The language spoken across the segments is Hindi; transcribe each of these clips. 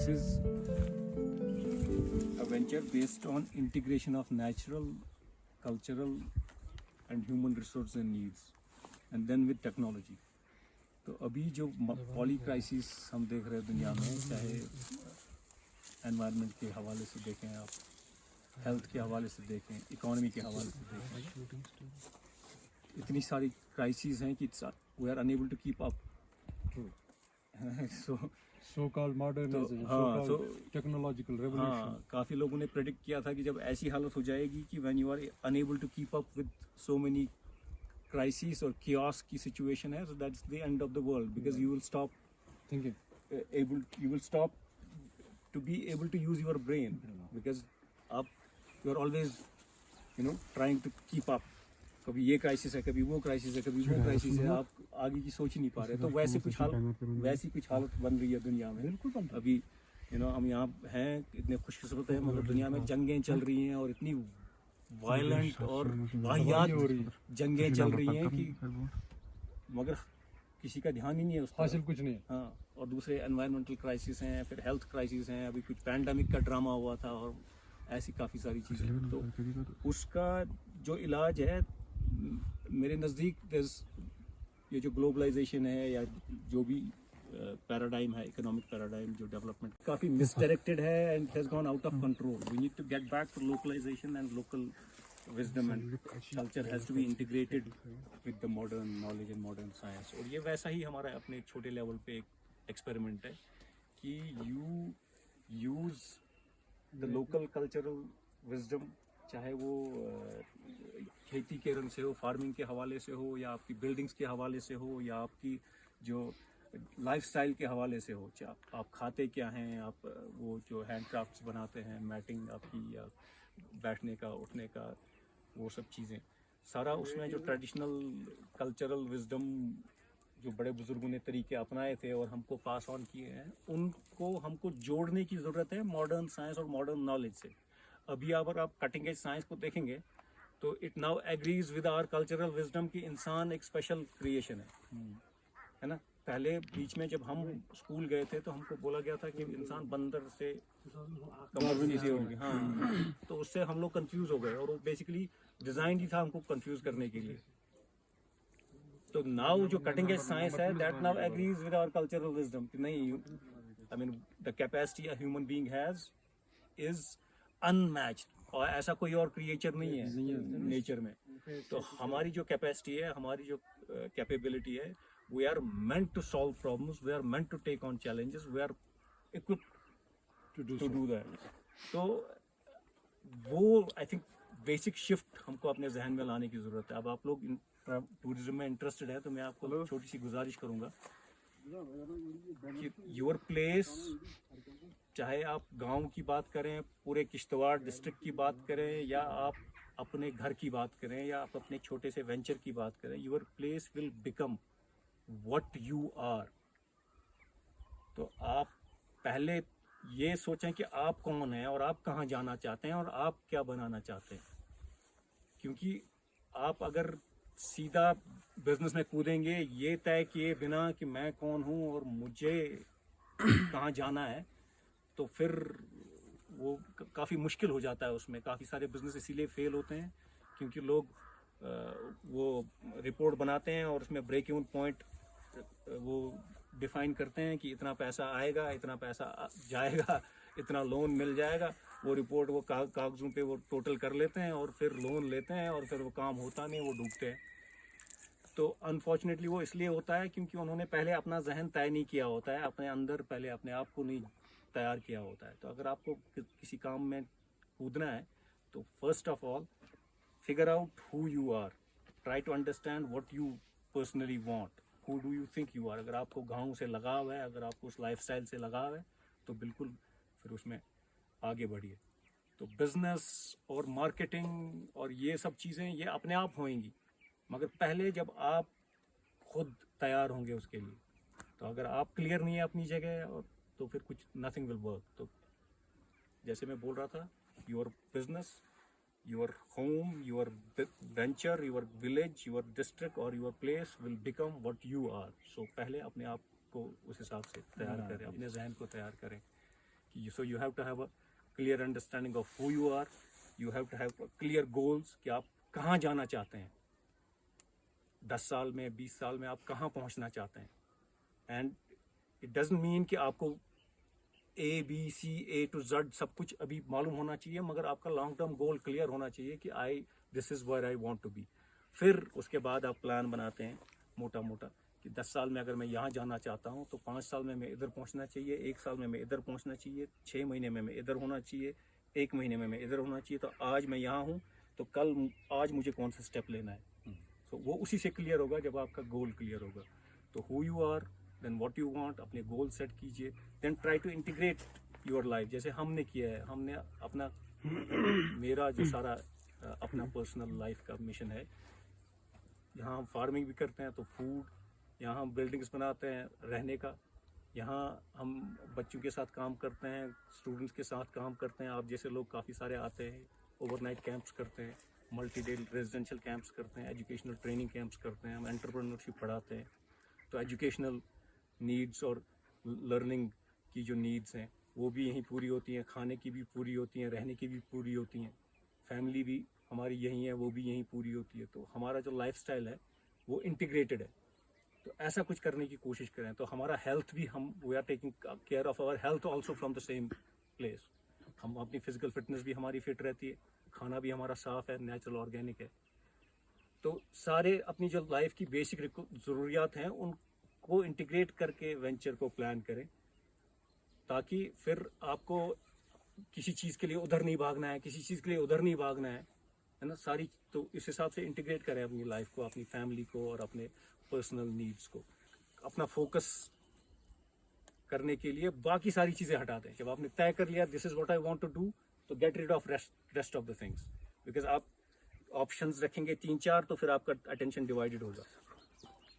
This is a venture based on integration of natural, cultural and human resources and needs, and then with technology. तो अभी जो पॉली क्राइसिस हम देख रहे हैं दुनिया में, चाहे एनवायरनमेंट के हवाले से देखें आप, हेल्थ के हवाले से देखें, इकोनॉमी के हवाले से देखें, इतनी सारी क्राइसिस हैं कि we are unable to keep up. so called modernization, हाँ, so called technological revolution. हाँ, काफ़ी लोगों ने प्रेडिक्ट किया था कि जब ऐसी हालत हो जाएगी कि when you are unable to keep up with so many crisis और chaos की सिचुएशन है, so that's the end of the world, because you will stop Thinking. you will stop to be able to use your brain, because आप you are always trying to keep up. कभी ये क्राइसिस है, कभी वो क्राइसिस है, कभी वो क्राइसिस है, आप आगे की सोच ही नहीं पा रहे. तो वैसी कुछ हालत बन रही है दुनिया में. बिल्कुल बन रही है. अभी हम यहाँ हैं, इतने खुशकिस्मत हैं, मतलब दुनिया में जंगें चल रही हैं और इतनी वायलेंट और वाहियात जंगें चल रही हैं कि मगर किसी का ध्यान ही नहीं है उस हासिल कुछ नहीं है. हाँ, और दूसरे एनवायरमेंटल क्राइसिस हैं, फिर हेल्थ क्राइसिस हैं, अभी कुछ पैंडमिक का ड्रामा हुआ था और ऐसी काफ़ी सारी चीज़ें. तो उसका जो इलाज है मेरे नज़दीक, ये जो ग्लोबलाइजेशन है या जो भी पैराडाइम है, इकोनॉमिक पैराडाइम, जो डेवलपमेंट काफ़ी मिसडायरेक्टेड है and has gone out of control. We need to get back to localisation and local wisdom and culture has to be integrated with the modern knowledge and modern science. और ये वैसा ही हमारा अपने छोटे लेवल पे एक एक्सपेरिमेंट है कि you use the local cultural wisdom, चाहे वो खेती के रंग से हो, फार्मिंग के हवाले से हो, या आपकी बिल्डिंग्स के हवाले से हो, या आपकी जो लाइफस्टाइल के हवाले से हो, चाहे आप खाते क्या हैं, आप वो जो हैंडक्राफ्ट्स बनाते हैं, मैटिंग आपकी या बैठने का, उठने का, वो सब चीज़ें सारा उसमें जो ट्रेडिशनल कल्चरल विजडम जो बड़े बुजुर्गों ने तरीके अपनाए थे और हमको पास ऑन किए हैं, उनको हमको जोड़ने की ज़रूरत है मॉडर्न साइंस और मॉडर्न नॉलेज से. अभी अगर आप कटिंग एज साइंस को देखेंगे तो it now agrees with our cultural wisdom कि इंसान एक स्पेशल क्रिएशन है ना. पहले बीच में जब हम स्कूल गए थे तो हमको बोला गया था कि इंसान बंदर से कम होंगे. हाँ, तो उससे हम लोग कंफ्यूज हो गए और वो बेसिकली डिज़ाइन ही था हमको कंफ्यूज करने के लिए. तो नाउ जो कटिंग एज साइंस है, that now agrees with our cultural wisdom कि नहीं, I mean the capacity a human being has is unmatched, और ऐसा कोई और क्रिएचर नहीं है नेचर में. तो हमारी जो कैपेसिटी है, हमारी जो कैपेबिलिटी है, we are meant to solve problems, we are meant to take on challenges, we are equipped to do that. तो वो आई थिंक बेसिक शिफ्ट हमको अपने जहन में लाने की ज़रूरत है. अब आप लोग टूरिज्म में इंटरेस्टेड है तो मैं आपको छोटी सी गुजारिश करूँगा कि योर प्लेस, चाहे आप गांव की बात करें, पूरे किश्तवाड़ डिस्ट्रिक्ट की बात करें, या आप अपने घर की बात करें, या आप अपने छोटे से वेंचर की बात करें, your place will become what you are. तो आप पहले ये सोचें कि आप कौन हैं और आप कहाँ जाना चाहते हैं और आप क्या बनाना चाहते हैं. क्योंकि आप अगर सीधा बिजनेस में कूदेंगे ये तय किए बिना कि मैं कौन हूँ और मुझे कहाँ जाना है, तो फिर वो काफ़ी मुश्किल हो जाता है. उसमें काफ़ी सारे बिजनेस इसीलिए फेल होते हैं क्योंकि लोग वो रिपोर्ट बनाते हैं और उसमें ब्रेक इवन पॉइंट वो डिफाइन करते हैं कि इतना पैसा आएगा, इतना पैसा जाएगा, इतना लोन मिल जाएगा. वो रिपोर्ट वो कागज़ों पे वो टोटल कर लेते हैं और फिर लोन लेते हैं और फिर वो काम होता नहीं, वो डूबते हैं. तो अनफॉर्चुनेटली वो इसलिए होता है क्योंकि उन्होंने पहले अपना जहन तय नहीं किया होता है, अपने अंदर पहले अपने आप को नहीं तैयार किया होता है. तो अगर आपको किसी काम में कूदना है तो first of all figure out who you are, try to understand what you personally want, who do you think you are. अगर आपको गाँव से लगाव है, अगर आपको उस लाइफस्टाइल से लगाव है, तो बिल्कुल फिर उसमें आगे बढ़िए. तो बिजनेस और मार्केटिंग और ये सब चीज़ें ये अपने आप होंगी, मगर पहले जब आप खुद तैयार होंगे उसके लिए. तो अगर आप क्लियर नहीं है अपनी जगह, और तो फिर कुछ नथिंग विल वर्क. तो जैसे मैं बोल रहा था, your business, your home, your venture, your village, your district or your place will become what you are. So पहले अपने आप को उस हिसाब से तैयार करें, अपने जहन को तैयार करें So you have to have a clear understanding of who you are. You have to have clear goals कि आप कहाँ जाना चाहते हैं, 10 साल में, 20 साल में आप कहाँ पहुँचना चाहते हैं. And it doesn't mean कि आपको A to Z सब कुछ अभी मालूम होना चाहिए, मगर आपका लॉन्ग टर्म गोल क्लियर होना चाहिए कि this is where I want to be. फिर उसके बाद आप प्लान बनाते हैं मोटा मोटा कि 10 साल में अगर मैं यहाँ जाना चाहता हूँ तो 5 साल में मैं इधर पहुँचना चाहिए, 1 साल में मैं इधर पहुँचना चाहिए, 6 महीने में मैं इधर होना चाहिए, 1 महीने में मैं इधर होना चाहिए. तो आज मैं यहाँ हूँ तो आज मुझे कौन सा स्टेप लेना है. तो वो उसी से क्लियर होगा जब आपका गोल क्लियर होगा. तो who you are, then what you want, अपने गोल सेट कीजिए, then try to integrate your life जैसे हमने किया है. हमने अपना मेरा जो सारा अपना पर्सनल लाइफ का मिशन है, यहाँ हम फार्मिंग भी करते हैं तो फूड, यहाँ हम बिल्डिंग्स बनाते हैं रहने का, यहाँ हम बच्चों के साथ काम करते हैं, स्टूडेंट्स के साथ काम करते हैं. आप जैसे लोग काफ़ी सारे आते हैं, ओवरनाइट कैंप्स करते हैं, मल्टी डे रेजिडेंशियल कैंप्स करते हैं, एजुकेशनल ट्रेनिंग कैंप्स करते हैं, हम एंटरप्रेन्योरशिप पढ़ाते हैं. तो एजुकेशनल नीड्स और लर्निंग की जो नीड्स हैं वो भी यहीं पूरी होती हैं, खाने की भी पूरी होती हैं, रहने की भी पूरी होती हैं, फैमिली भी हमारी यहीं है वो भी यहीं पूरी होती है. तो हमारा जो लाइफस्टाइल है वो इंटीग्रेटेड है. तो ऐसा कुछ करने की कोशिश करें. तो हमारा हेल्थ भी we are taking care of our health also from the same place. हम अपनी फिजिकल फिटनेस भी हमारी फिट रहती है, खाना भी हमारा साफ़ है, नेचुरल ऑर्गेनिक है. तो सारे अपनी जो लाइफ की बेसिक ज़रूरियात हैं उनको इंटीग्रेट करके वेंचर को प्लान करें, ताकि फिर आपको किसी चीज़ के लिए उधर नहीं भागना है, किसी चीज़ के लिए उधर नहीं भागना है ना. सारी तो इस हिसाब से इंटीग्रेट करें अपनी लाइफ को, अपनी फैमिली को और अपने पर्सनल नीड्स को. अपना फोकस करने के लिए बाकी सारी चीज़ें हटा दें. जब आपने तय कर लिया this is what I want to do, तो get rid of rest of the things. Because आप ऑप्शंस रखेंगे 3-4 तो फिर आपका अटेंशन डिवाइडेड होगा.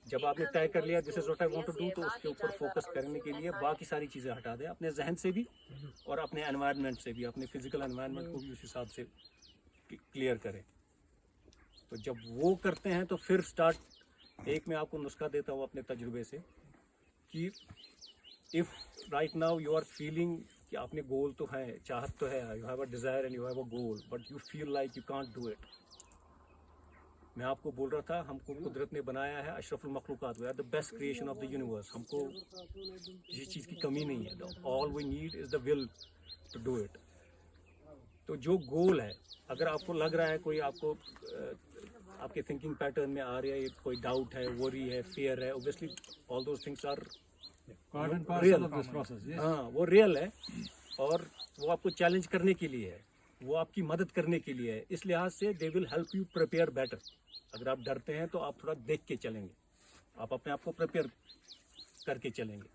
जब आपने तय कर लिया this is what I want to do, तो उसके ऊपर फोकस करने के लिए बाकी सारी चीज़ें हटा दें, अपने जहन से भी और अपने एनवायरनमेंट से भी, अपने फिजिकल एनवायरनमेंट को भी उस हिसाब से क्लियर करें. तो जब वो करते हैं तो फिर एक मैं आपको नुस्खा देता हूँ अपने तजुर्बे से कि if right now you are feeling कि आपने गोल तो है, चाहत तो है, you have a desire and you have a goal, but you feel like you can't do it. मैं आपको बोल रहा था हमको कुदरत ने बनाया है अशरफुल मखलूक़ात, we are the best creation of the universe. हमको किसी चीज़ की कमी नहीं है. All we need is the will to do it. तो जो गोल है, अगर आपको लग रहा है कोई आपको आपके थिंकिंग पैटर्न में आ रही है, कोई डाउट है, वरी है, फियर है, obviously all those things are real. हाँ, वो रियल है और वो आपको चैलेंज करने के लिए है, वो आपकी मदद करने के लिए है. इस लिहाज से they will help you prepare better. अगर आप डरते हैं तो आप थोड़ा देख के चलेंगे, आप अपने आप को प्रिपेयर करके चलेंगे.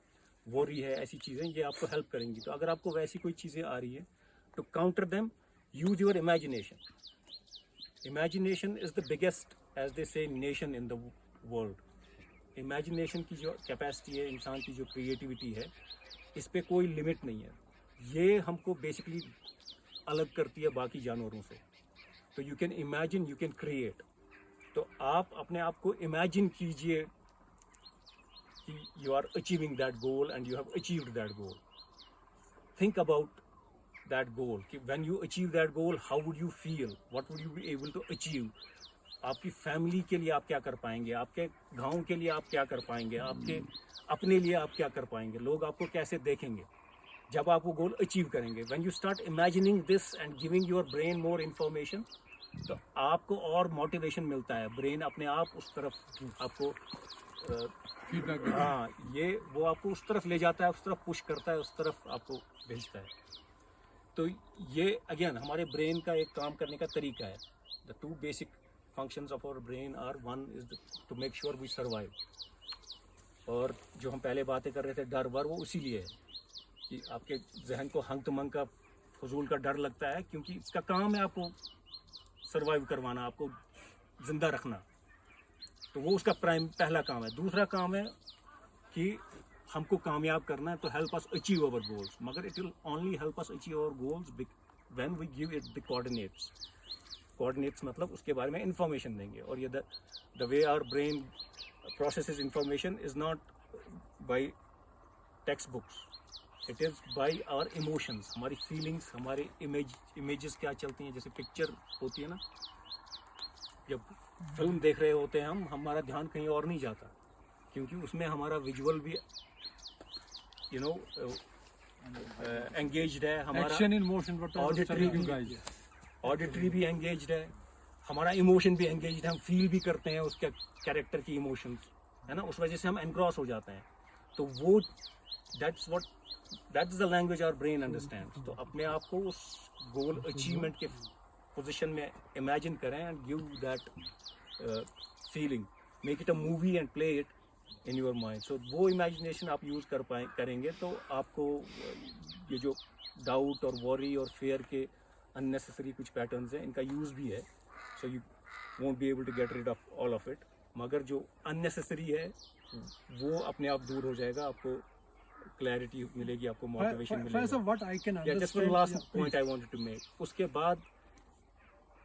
वरी है, ऐसी चीज़ें ये आपको हेल्प करेंगी. तो अगर आपको वैसी कोई चीज़ें आ रही है to counter them, use your imagination. Imagination is the biggest, as they say, nation in the world. Imagination की जो कैपेसिटी है, इंसान की जो क्रिएटिविटी है, इस पे कोई लिमिट नहीं है. ये हमको बेसिकली अलग करती है बाकी जानवरों से. तो you can imagine, you can create. तो आप अपने आप को इमेजिन कीजिए कि you are achieving that goal and you have achieved that goal. Think about that goal कि when you achieve that goal how would you feel, what would you be able to achieve. आपकी फैमिली के लिए आप क्या कर पाएंगे, आपके गांव के लिए आप क्या कर पाएंगे, आपके अपने लिए आप क्या कर पाएंगे, लोग आपको कैसे देखेंगे जब आप वो गोल अचीव करेंगे. when you start imagining this and giving your brain more information, तो आपको और मोटिवेशन मिलता है. ब्रेन अपने आप उस तरफ आपको हाँ, ये वो आपको उस तरफ ले जाता है, उस तरफ पुश करता है, उस तरफ आपको भेजता है. तो ये अगेन हमारे ब्रेन का एक काम करने का तरीका है. The 2 basic functions of our brain are, one is to make sure we survive. और जो हम पहले बातें कर रहे थे डर वर, वो उसी लिए है कि आपके जहन को हंग तमंग का फजूल का डर लगता है, क्योंकि इसका काम है आपको सर्वाइव करवाना, आपको ज़िंदा रखना. तो वो उसका पहला काम है. दूसरा काम है कि हमको कामयाब करना है, तो help us achieve our goals. मगर it will only help us achieve our goals when we give it the coordinates. Coordinates मतलब उसके बारे में इंफॉर्मेशन देंगे. और ये the way our brain processes information is not by textbooks. It is by our emotions, हमारी फीलिंग्स, हमारे इमेजेस क्या चलती हैं। जैसे पिक्चर होती है ना, जब फिल्म देख रहे होते हैं हम, हमारा ध्यान कहीं और नहीं जाता, क्योंकि उसमें हमारा विजुअल भी यू नो एंगेज्ड है, हमारा Action in motion, what I was Auditory telling you भी- guys. ऑडिटरी भी एंगेज्ड है, हमारा इमोशन भी एंगेज्ड है, हम फील भी करते हैं उसके कैरेक्टर की इमोशंस, है ना। उस वजह से हम एनक्रॉस हो जाते हैं। तो वो that's the language our brain understand. तो अपने आप को उस गोल अचीवमेंट के पोजीशन में इमेजिन करें and give that feeling, make it a movie and play it in your mind. So वो इमेजिनेशन आप यूज़ करेंगे तो आपको ये जो डाउट और वॉरी और फेयर के अननेसेसरी कुछ पैटर्न्स हैं, इनका यूज़ भी है। So you won't be able to get rid of all of it. मगर जो अननेसेसरी है वो अपने आप दूर हो जाएगा, आपको क्लैरिटी मिलेगी, आपको मोटिवेशन First मिलेगा। of what I can Yeah, just one understand. last yeah, point please. I wanted to make. उसके बाद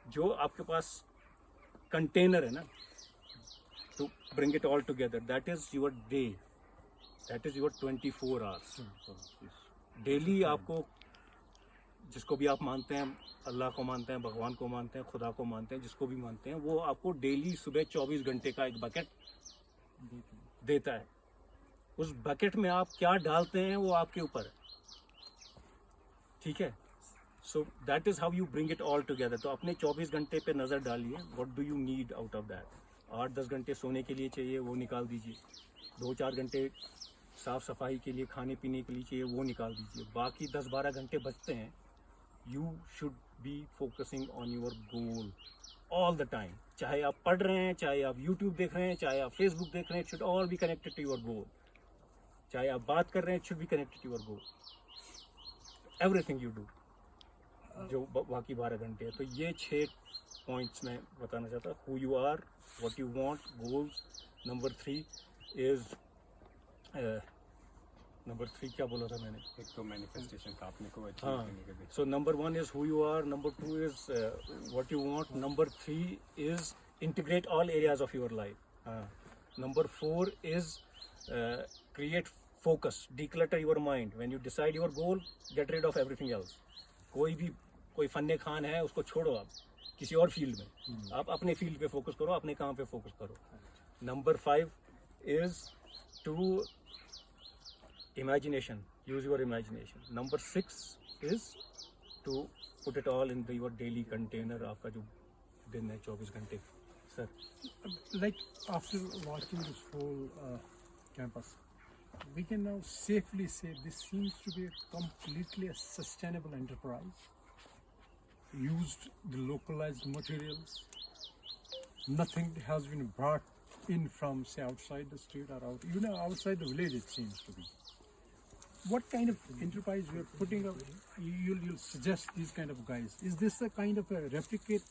जो आपके पास कंटेनर है ना, to bring it all together, that is your day, that is your 24 hours. Daily आपको, जिसको भी आप मानते हैं, अल्लाह को मानते हैं, भगवान को मानते हैं, खुदा को मानते हैं, जिसको भी मानते हैं, वो आपको डेली सुबह 24 घंटे का एक बकेट देता है। उस बकेट में आप क्या डालते हैं वो आपके ऊपर है, ठीक है। So that is how you bring it all together. तो अपने 24 घंटे पे नज़र डालिए, what do you need out of that. 8-10 घंटे सोने के लिए चाहिए, वो निकाल दीजिए। 2-4 घंटे साफ़ सफाई के लिए, खाने पीने के लिए चाहिए, वो निकाल दीजिए। बाकी 10-12 घंटे बचते हैं, you should be focusing on your goal all the time. चाहे आप पढ़ रहे हैं, चाहे आप यूट्यूब देख रहे हैं, चाहे आप फेसबुक देख रहे हैं, it should all be connected to your goal. चाहे आप बात कर रहे हैं, it should be connected to your goal. Everything you do, जो बाकी 12 घंटे है। तो ये 6 पॉइंट्स मैं बताना चाहता हूँ। Who you are, what you want, goals. Number 3 is number 3 क्या बोला था मैंने? एक तो मैनिफेस्टेशन का आपने को अचीव हाँ, करने के लिए। so number 1 is who you are, number 2 is what you want, number 3 is integrate all areas of your life, number 4 is create focus, declutter your mind. When you decide your goal, get rid of everything else. कोई फन्ने खान है, उसको छोड़ो, आप किसी और फील्ड में, आप अपने फील्ड पे फोकस करो, अपने काम पे फोकस करो। Number 5 is to imagination, use your imagination. Number 6 is to put it all in your daily container, आपका जो दिन है 24 घंटे। Sir, Like after watching this whole campus, we can now safely say this seems to be a completely a sustainable enterprise. Used the localized materials. Nothing has been brought in from say outside the street or out, even outside the village. It seems to be. What kind of enterprise we are putting up? You'll suggest these kind of guys. Is this a kind of a replicate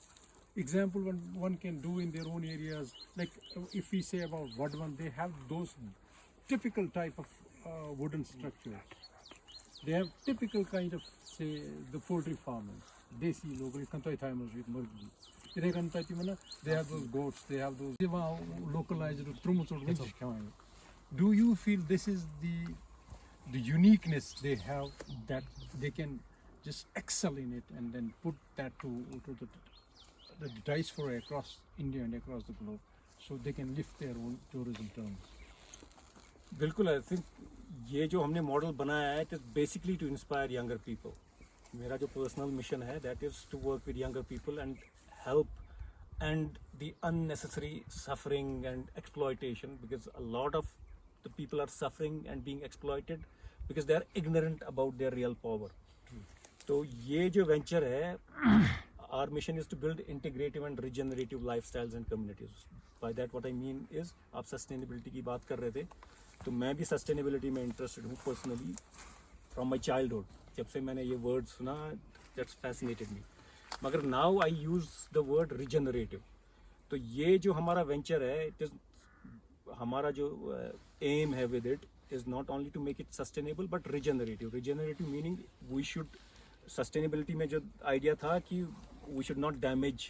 example one can do in their own areas? Like if we say about Vadvan, they have those typical type of wooden structures. They have typical kind of say the poultry farmers, desi local kantai timers with murgi. They have those goats. They have those localized. Do you feel this is the uniqueness they have, that they can just excel in it and then put that to the diaspora across India and across the globe, so they can lift their own tourism terms? बिल्कुल। आई थिंक ये जो हमने मॉडल बनाया है, it is basically to inspire younger people. मेरा जो पर्सनल मिशन है, that is to work with younger people and help and the unnecessary suffering and exploitation, because a lot of the people are suffering and being exploited because they are ignorant about their real power. तो ये जो वेंचर है, our mission is to build integrative and regenerative lifestyles and communities. By that what I mean is, आप sustainability की बात कर रहे थे, तो मैं भी sustainability में interested हूँ personally from my childhood. जब से मैंने ये word सुना, that's fascinated me. मगर now I use the word regenerative. तो ये जो हमारा वेंचर है, इट इज़ हमारा जो एम है with it is not only to make it sustainable but regenerative. Regenerative meaning we should, sustainability में जो आइडिया था कि we should not damage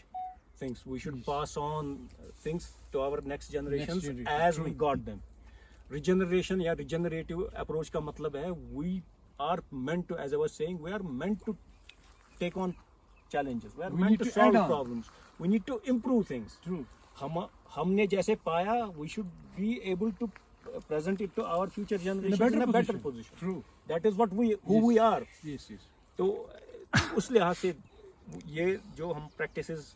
things, we should pass on things to our next generation as we got them. Regeneration या रिजनरेटिव अप्रोच का मतलब है we are meant to, as I was saying, we are meant to take on challenges. We are We meant need to to solve add on. problems. We need to improve things. True. हमने जैसे पाया, we should be able to present it to our future generations in a better position. True. That is what who we are. Yes, yes. तो उस लिहाज से ये जो हम प्रैक्टिसेस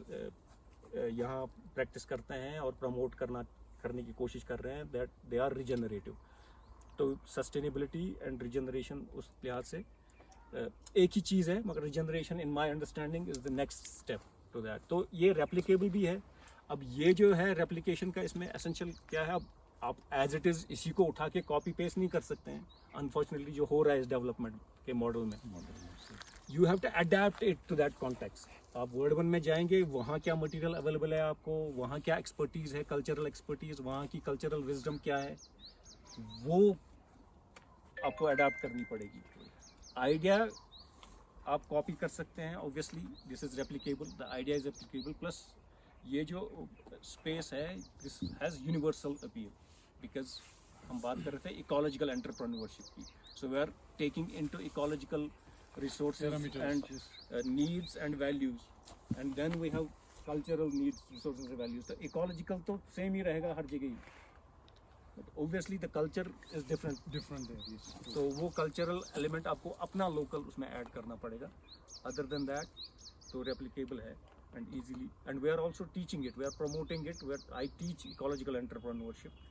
यहाँ प्रैक्टिस करते हैं और प्रमोट करने की कोशिश कर रहे हैं, दैट दे आर रिजनरेटिव. तो सस्टेनेबिलिटी एंड रिजनरेशन उस लिहाज से एक ही चीज़ है, मगर regeneration in my understanding is the next step to that. तो ये रेप्लिकेबल भी है. अब ये जो है रेप्लिकेशन का इसमें एसेंशियल क्या है, अब आप एज इट इज़ इसी को उठा के कॉपी पेस्ट नहीं कर सकते हैं. अनफॉर्चुनेटली जो हो रहा है इस डेवलपमेंट के मॉडल में, you have to adapt it to that context. आप वर्ड वन में जाएंगे, वहाँ क्या मटेरियल अवेलेबल है आपको, वहाँ क्या एक्सपर्टीज़ है, कल्चरल एक्सपर्टीज़, वहाँ की कल्चरल विजडम क्या है, वो आपको अडेप्ट करनी पड़ेगी. आइडिया आप कॉपी कर सकते हैं, obviously this is replicable, the idea is replicable. Plus ये जो स्पेस है, this has universal appeal, because हम बात कर रहे थे इकोलॉजिकल एंटरप्रेन्योरशिप की. So we are taking into ecological resources and needs and values, and then we have cultural needs, resources and values. तो ecological तो same ही रहेगा हर जगह ही, but obviously the culture is different there. Yes. तो वो cultural element आपको अपना local उसमें add करना पड़ेगा. Other than that तो replicable है and easily, and we are also teaching it, we are promoting it. I teach ecological entrepreneurship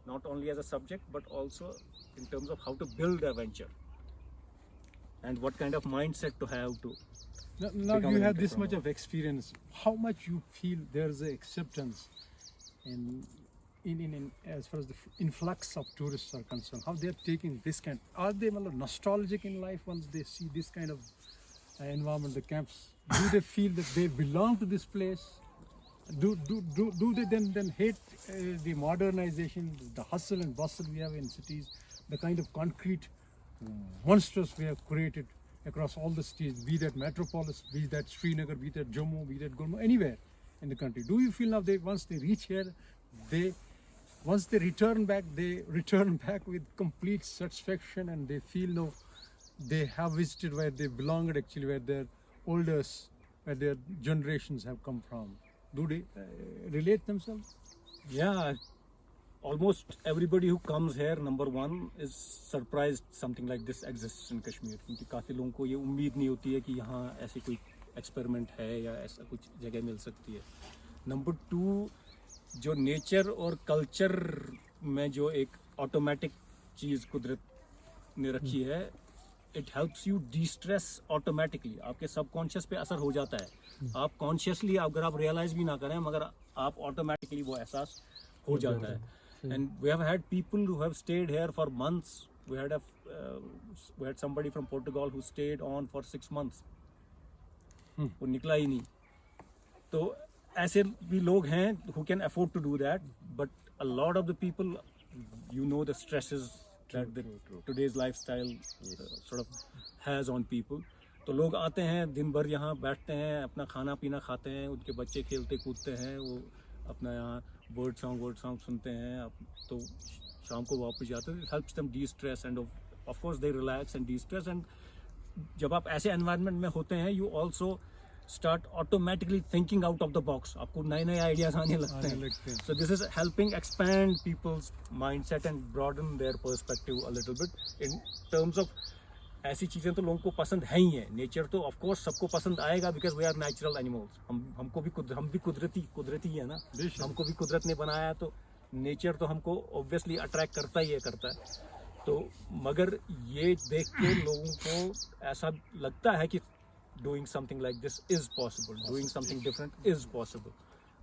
not only as a subject but also in terms of how to build a venture and what kind of mindset to have to. Now you have this much of experience. How much you feel there's a acceptance in as far as the influx of tourists are concerned? How they are taking this kind? Are they nostalgic in life once they see this kind of environment, the camps? Do they feel that they belong to this place? Do they then hate the modernization, the hustle and bustle we have in cities, the kind of concrete monsters we have created across all the cities, be that Metropolis, be that Srinagar, be that Jammu, be that Gulmarg, anywhere in the country? Do you feel now once they reach here, once they return back with complete satisfaction, and they feel they have visited where they belonged actually, where their elders, where their generations have come from? Do they relate themselves? Yeah, almost everybody who comes here, number one, is surprised something like this exists in Kashmir, क्योंकि काफ़ी लोगों को ये उम्मीद नहीं होती है कि यहाँ ऐसे कोई एक्सपेरिमेंट है या ऐसा कुछ जगह मिल सकती है. नंबर टू, जो नेचर और कल्चर में जो एक ऑटोमेटिक चीज़ कुदरत ने रखी है, it helps U D stress automatically. आपके सबकॉन्शियस पे असर हो जाता है. आप कॉन्शियसली अगर आप रियलाइज भी ना करें, मगर आप ऑटोमेटिकली वो एहसास हो जाता है. And we have had people who have stayed here for months. We had somebody from Portugal who stayed on for 6 months. वो निकला ही नहीं. तो ऐसे भी लोग हैं who can afford to do that. But a lot of the people, the stresses that today's lifestyle sort of has on people. तो लोग आते हैं, दिन भर यहाँ बैठते हैं, अपना खाना पीना खाते हैं, उनके बच्चे खेलते कूदते हैं, वो अपना यहाँ वर्ड सॉन्ग सुनते हैं. तो शाम को वापस जाते हैं. It helps them destress and of course they relax and destress. And जब आप ऐसे एनवायरनमेंट में होते हैं, you also start automatically thinking out of the box. आपको नए नए आइडियाज आने लगते हैं. So this is helping expand people's mindset and broaden their perspective a little bit in terms of. ऐसी चीज़ें तो लोगों को पसंद है ही है. नेचर तो ऑफ कोर्स सबको पसंद आएगा, because we are natural animals. हम भी कुदरती है ना. हमको भी कुदरत ने बनाया, तो नेचर तो हमको ऑब्वियसली अट्रैक्ट करता है. तो मगर ये देख के लोगों को ऐसा लगता है कि doing something like this is possible, doing something different is possible.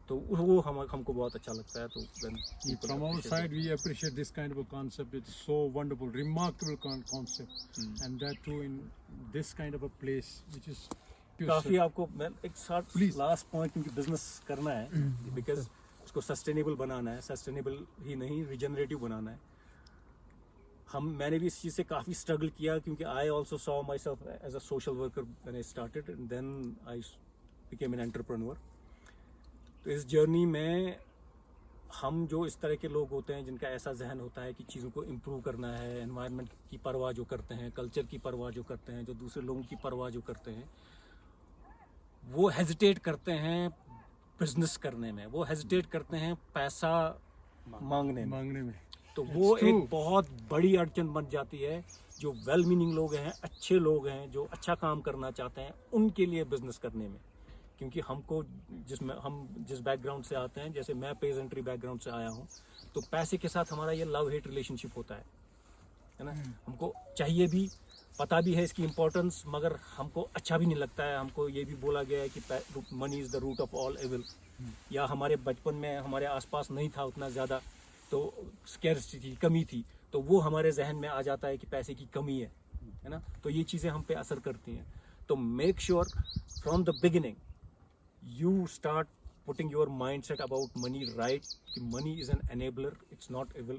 तो वो हमको बहुत अच्छा लगता है. तो from our side we appreciate this kind of a concept. It's so wonderful, remarkable concept, and that too in this kind of a place which is काफ़ी. आपको मैं एक साथ लास्ट पॉइंट, क्योंकि बिजनेस करना है, बिकॉज उसको सस्टेनेबल बनाना है. सस्टेनेबल ही नहीं, रिजनरेटिव बनाना है. मैंने भी इस चीज़ से काफ़ी स्ट्रगल किया, क्योंकि I also saw myself as a social worker when I started, and then I became an entrepreneur. तो इस जर्नी में हम जो इस तरह के लोग होते हैं जिनका ऐसा जहन होता है कि चीज़ों को इम्प्रूव करना है, एनवायरनमेंट की परवाह जो करते हैं, कल्चर की परवाह जो करते हैं, जो दूसरे लोगों की परवाह जो करते हैं, वो हेजिटेट करते हैं बिजनेस करने में, वो हेजिटेट करते हैं पैसा मांगने में। तो वो एक बहुत बड़ी अड़चन बन जाती है। जो वेल मीनिंग लोग हैं, अच्छे लोग हैं, जो अच्छा काम करना चाहते हैं, उनके लिए बिजनेस करने में। क्योंकि हमको जिस बैकग्राउंड से आते हैं, जैसे मैं पेजेंट्री बैकग्राउंड से आया हूँ, तो पैसे के साथ हमारा ये लव हेट रिलेशनशिप होता है ना। हमको चाहिए भी, पता भी है इसकी इम्पोर्टेंस, मगर हमको अच्छा भी नहीं लगता है। हमको ये भी बोला गया है कि money is the root of all evil, या हमारे बचपन में हमारे आसपास नहीं था उतना ज़्यादा, तो स्कैर्सिटी, कमी थी, तो वो हमारे जहन में आ जाता है कि पैसे की कमी है ना। तो ये चीज़ें हम पे असर करती हैं। तो make sure from the beginning you start putting your mindset about money right, कि money is an enabler, it's not evil.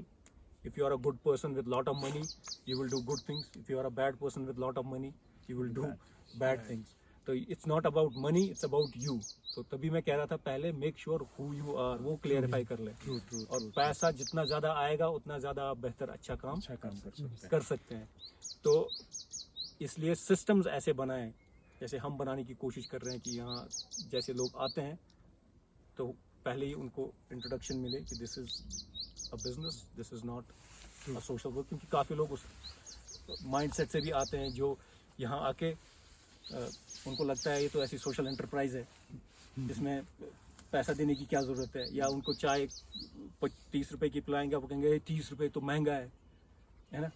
If you are a good person with lot of money, you will do good things. If you are a bad person with lot of money, you will do bad things. तो it's not about money, it's about you. तो तभी मैं कह रहा था पहले make sure who you are, वो clarify कर ले। और पैसा जितना ज़्यादा आएगा उतना ज़्यादा आप बेहतर अच्छा काम कर सकते हैं। तो इसलिए systems ऐसे बनाएं जैसे हम बनाने की कोशिश कर रहे हैं, कि यहाँ जैसे लोग आते हैं तो पहले ही उनको इंट्रोडक्शन मिले कि this is a business, this is not a social work. क्योंकि काफ़ी लोग उस माइंडसेट से भी आते हैं जो यहाँ आके उनको लगता है ये तो ऐसी सोशल एंटरप्राइज है जिसमें पैसा देने की क्या ज़रूरत है, या उनको चाय 30 रुपए की पिलाएंगे, वो कहेंगे 30 रुपए तो महंगा है ना।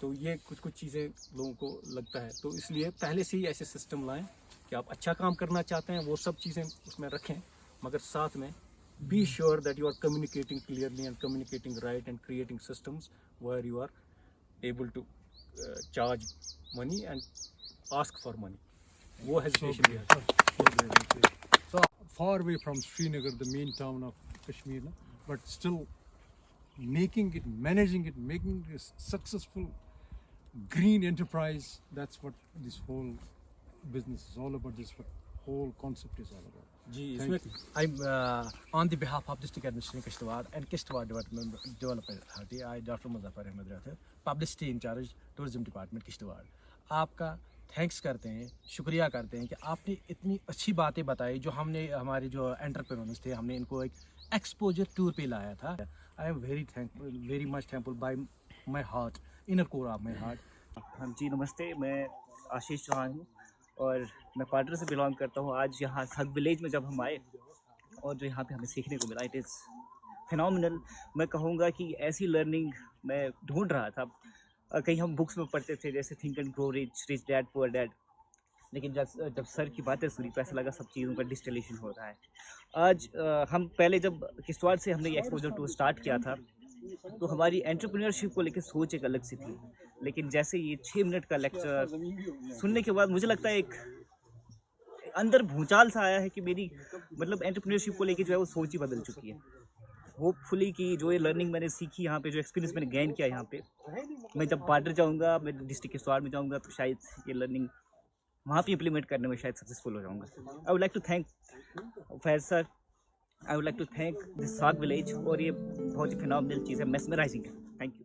तो ये कुछ चीज़ें लोगों को लगता है। तो इसलिए पहले से ही ऐसे सिस्टम लाएं कि आप अच्छा काम करना चाहते हैं, वो सब चीज़ें उसमें रखें, मगर साथ में be sure that you are communicating clearly and communicating right and creating systems where you are able to charge money and ask for money. वो हेजिटेशन भी है। So far away from Srinagar, the main town of Kashmir, no? But still making it, managing it, making it a successful green enterprise. That's what this whole business is all about. This what whole concept is all about. जी, Thank इसमें you. I'm on the behalf of District Administration Kishtwar and Kishtwar Development Authority, I Dr. Muzaffar Ahmed Rathir, Publicity in Charge, Tourism Department Kishtwar, आपका थैंक्स करते हैं, शुक्रिया करते हैं कि आपने इतनी अच्छी बातें बताई जो हमने हमारे जो एंटरप्रेन्योर्स थे, हमने इनको एक एक्सपोजर टूर पे लाया था। I am very much thankful bye my heart, inner core of my heart. हाँ जी, नमस्ते। मैं आशीष चौहान हूँ और मैं पार्टर से बिलोंग करता हूँ। आज यहाँ हग विलेज में जब हम आए और जो यहाँ पे हमें सीखने को मिला, इट इज़ फिनोमिनल। मैं कहूँगा कि ऐसी लर्निंग मैं ढूंढ रहा था। कहीं हम बुक्स में पढ़ते थे जैसे think and grow rich, rich dad poor dad, लेकिन जब सर की बातें सुनी तो ऐसा लगा सब चीज़ों का डिस्टिलेशन हो रहा है। आज हम पहले जब किश्तवाड़ से हमने ये एक्सपोजर टूर स्टार्ट किया था तो हमारी एंटरप्रेन्योरशिप को लेकर सोच एक अलग सी थी, लेकिन जैसे ये 6 मिनट का लेक्चर सुनने के बाद मुझे लगता है एक अंदर भूचाल सा आया है कि मेरी मतलब एंटरप्रेन्योरशिप को लेकर जो है वो सोच ही बदल चुकी है। होपफुली कि जो ये लर्निंग मैंने सीखी यहाँ पे, जो एक्सपीरियंस मैंने गेन किया यहाँ पे, मैं जब बॉर्डर जाऊँगा, मैं डिस्ट्रिक्ट किश्तवाड़ में जाऊँगा तो शायद ये लर्निंग वहाँ पे इम्प्लीमेंट करने में शायद सक्सेसफुल हो जाऊँगा। I would like to thank Faiz sir, I would like to thank this Saag village, और ये बहुत ही फिनोमिनल चीज़ है, मेस्मराइजिंग है। Thank you.